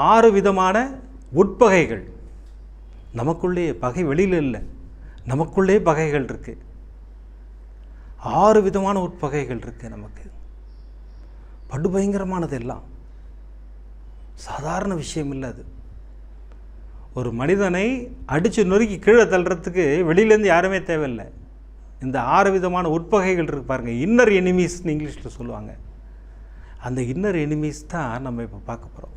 6 விதமான உட்பகைகள். நமக்குள்ளே பகை வெளியில் இல்லை, நமக்குள்ளே பகைகள் இருக்குது. 6 விதமான உட்பகைகள் இருக்குது நமக்கு. படுபயங்கரமானது எல்லாம், சாதாரண விஷயம் இல்லை அது. ஒரு மனிதனை அடித்து நொறுக்கி கீழே தள்ளுறதுக்கு வெளியிலேருந்து யாருமே தேவையில்லை. இந்த 6 விதமான உட்பகைகள் இருக்கு பாருங்கள், இன்னர் எனிமீஸ்னு இங்கிலீஷில் சொல்லுவாங்க. அந்த இன்னர் எனிமீஸ் தான் நம்ம இப்போ பார்க்க போகிறோம்.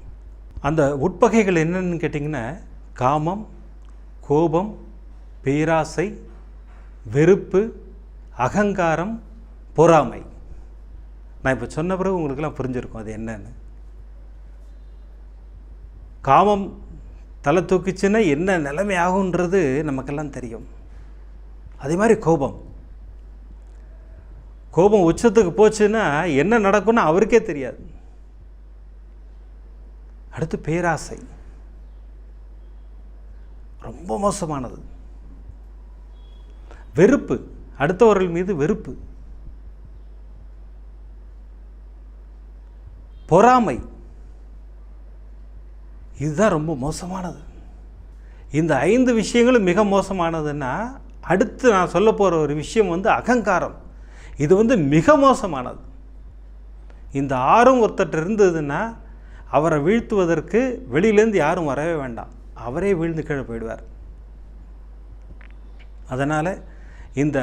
அந்த உட்பகைகள் என்னென்னு கேட்டிங்கன்னா, காமம், கோபம், பேராசை, வெறுப்பு, அகங்காரம், பொறாமை. நான் இப்போ சொன்ன பிறகு உங்களுக்கெல்லாம் புரிஞ்சிருக்கும் அது என்னன்னு. காமம் தலை தூக்கிச்சுன்னா என்ன நிலைமை ஆகுன்றது நமக்கெல்லாம் தெரியும். அதே மாதிரி கோபம் உச்சத்துக்கு போச்சுன்னா என்ன நடக்கும்னு அவருக்கே தெரியாது. அடுத்து பேராசை, ரொம்ப மோசமானது. வெறுப்பு, அடுத்தவர்கள் மீது வெறுப்பு. பொறாமை, இதுதான் ரொம்ப மோசமானது. இந்த 5 விஷயங்களும் மிக மோசமானதுன்னா, அடுத்து நான் சொல்ல போகிற ஒரு விஷயம் அகங்காரம். இது மிக மோசமானது. இந்த 6ம் ஒருத்தர் இருந்ததுன்னா அவரை வீழ்த்துவதற்கு வெளியிலேருந்து யாரும் வரவே வேண்டாம், அவரே வீழ்ந்து கீழே போயிடுவார். அதனால் இந்த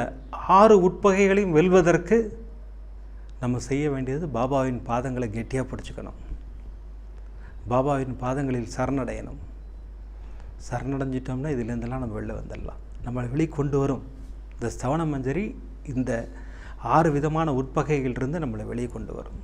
6 உட்பகைகளையும் வெல்வதற்கு நம்ம செய்ய வேண்டியது பாபாவின் பாதங்களை கெட்டியாக பிடிச்சிக்கணும். பாபாவின் பாதங்களில் சரணடையணும். சரணடைஞ்சிட்டோம்னா இதுலேருந்தெல்லாம் நம்ம வெளில வந்துடலாம். நம்மளை வெளிக்கொண்டு வரும் இந்த ஸ்தவன மஞ்சரி. இந்த 6 விதமான உட்பகைகளிலிருந்து நம்மளை வெளியே கொண்டு வரும்.